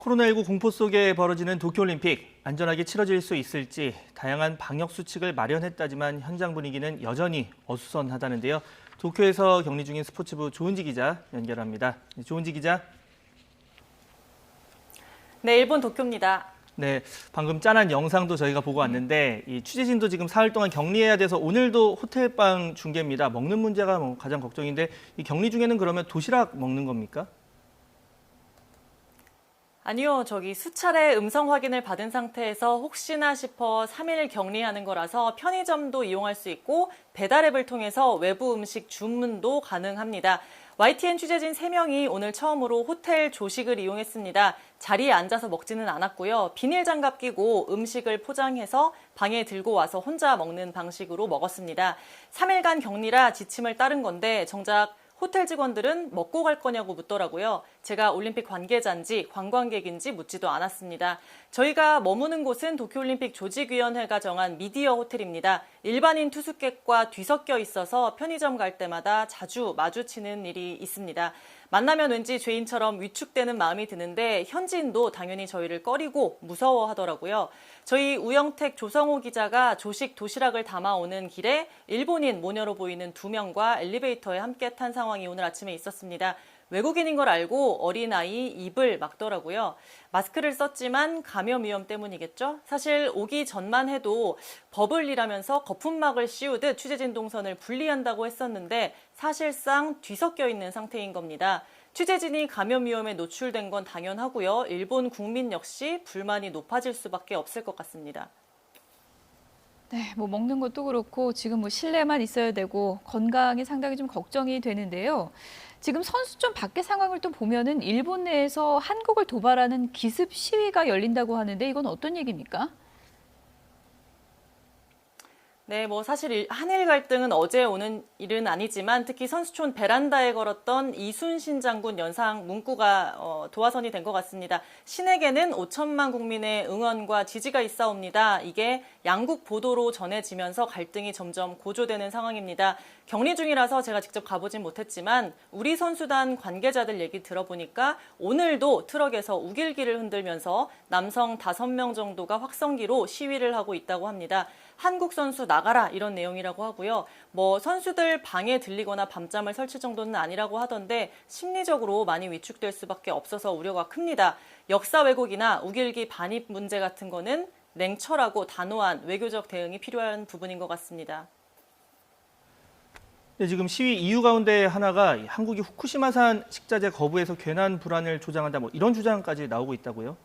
코로나19 공포 속에 벌어지는 도쿄올림픽, 안전하게 치러질 수 있을지 다양한 방역 수칙을 마련했다지만 현장 분위기는 여전히 어수선하다는데요. 도쿄에서 격리 중인 스포츠부 조은지 기자 연결합니다. 조은지 기자. 네, 일본 도쿄입니다. 네, 방금 짠한 영상도 저희가 보고 왔는데 이 취재진도 지금 사흘 동안 격리해야 돼서 오늘도 호텔방 중계입니다. 먹는 문제가 가장 걱정인데 이 격리 중에는 그러면 도시락 먹는 겁니까? 아니요, 수차례 음성 확인을 받은 상태에서 혹시나 싶어 3일 격리하는 거라서 편의점도 이용할 수 있고 배달앱을 통해서 외부 음식 주문도 가능합니다. YTN 취재진 3명이 오늘 처음으로 호텔 조식을 이용했습니다. 자리에 앉아서 먹지는 않았고요. 비닐 장갑 끼고 음식을 포장해서 방에 들고 와서 혼자 먹는 방식으로 먹었습니다. 3일간 격리라 지침을 따른 건데 정작 호텔 직원들은 먹고 갈 거냐고 묻더라고요. 제가 올림픽 관계자인지 관광객인지 묻지도 않았습니다. 저희가 머무는 곳은 도쿄올림픽 조직위원회가 정한 미디어 호텔입니다. 일반인 투숙객과 뒤섞여 있어서 편의점 갈 때마다 자주 마주치는 일이 있습니다. 만나면 왠지 죄인처럼 위축되는 마음이 드는데 현지인도 당연히 저희를 꺼리고 무서워하더라고요. 저희 우영택 조성호 기자가 조식 도시락을 담아오는 길에 일본인 모녀로 보이는 2명과 엘리베이터에 함께 탄 상황이 오늘 아침에 있었습니다. 외국인인 걸 알고 어린아이 입을 막더라고요. 마스크를 썼지만 감염 위험 때문이겠죠? 사실 오기 전만 해도 버블이라면서 거품막을 씌우듯 취재진 동선을 분리한다고 했었는데 사실상 뒤섞여 있는 상태인 겁니다. 취재진이 감염 위험에 노출된 건 당연하고요. 일본 국민 역시 불만이 높아질 수밖에 없을 것 같습니다. 네, 먹는 것도 그렇고 지금 실내만 있어야 되고 건강이 상당히 좀 걱정이 되는데요. 지금 선수촌 밖의 상황을 또 보면은 일본 내에서 한국을 도발하는 기습 시위가 열린다고 하는데 이건 어떤 얘기입니까? 네, 사실 한일 갈등은 어제 오는 일은 아니지만 특히 선수촌 베란다에 걸었던 이순신 장군 연상 문구가 도화선이 된 것 같습니다. 신에게는 5천만 국민의 응원과 지지가 있사옵니다. 이게 양국 보도로 전해지면서 갈등이 점점 고조되는 상황입니다. 격리 중이라서 제가 직접 가보진 못했지만 우리 선수단 관계자들 얘기 들어보니까 오늘도 트럭에서 우길기를 흔들면서 남성 5명 정도가 확성기로 시위를 하고 있다고 합니다. 한국 선수 나가라 이런 내용이라고 하고요. 선수들 방에 들리거나 밤잠을 설칠 정도는 아니라고 하던데 심리적으로 많이 위축될 수밖에 없어서 우려가 큽니다. 역사 왜곡이나 우길기 반입 문제 같은 거는 냉철하고 단호한 외교적 대응이 필요한 부분인 것 같습니다. 네, 지금 시위 이유 가운데 하나가 한국이 후쿠시마산 식자재 거부에서 괜한 불안을 조장한다 이런 주장까지 나오고 있다고요?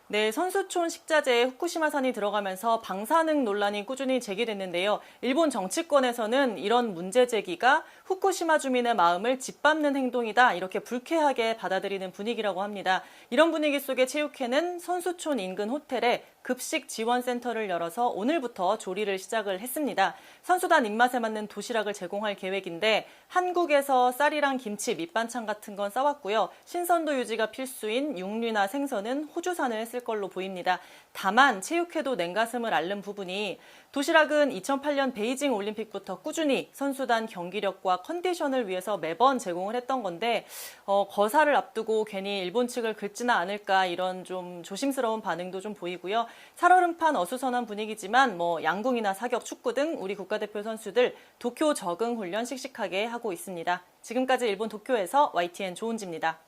네, 선수촌 식자재에 후쿠시마산이 들어가면서 방사능 논란이 꾸준히 제기됐는데요. 일본 정치권에서는 이런 문제 제기가 후쿠시마 주민의 마음을 짓밟는 행동이다 이렇게 불쾌하게 받아들이는 분위기라고 합니다. 이런 분위기 속에 체육회는 선수촌 인근 호텔에 급식 지원센터를 열어서 오늘부터 조리를 시작을 했습니다. 선수단 입맛에 맞는 도시락을 제공할 계획인데 한국에서 쌀이랑 김치, 밑반찬 같은 건 싸왔고요. 신선도 유지가 필수인 육류나 생선은 호주산을 했을 걸로 보입니다. 다만 체육회도 냉가슴을 앓는 부분이 도시락은 2008년 베이징 올림픽부터 꾸준히 선수단 경기력과 컨디션을 위해서 매번 제공을 했던 건데 거사를 앞두고 괜히 일본 측을 긁지는 않을까 이런 좀 조심스러운 반응도 좀 보이고요. 살얼음판 어수선한 분위기지만 양궁이나 사격, 축구 등 우리 국가대표 선수들 도쿄 적응 훈련 씩씩하게 하고 있습니다. 지금까지 일본 도쿄에서 YTN 조은지입니다.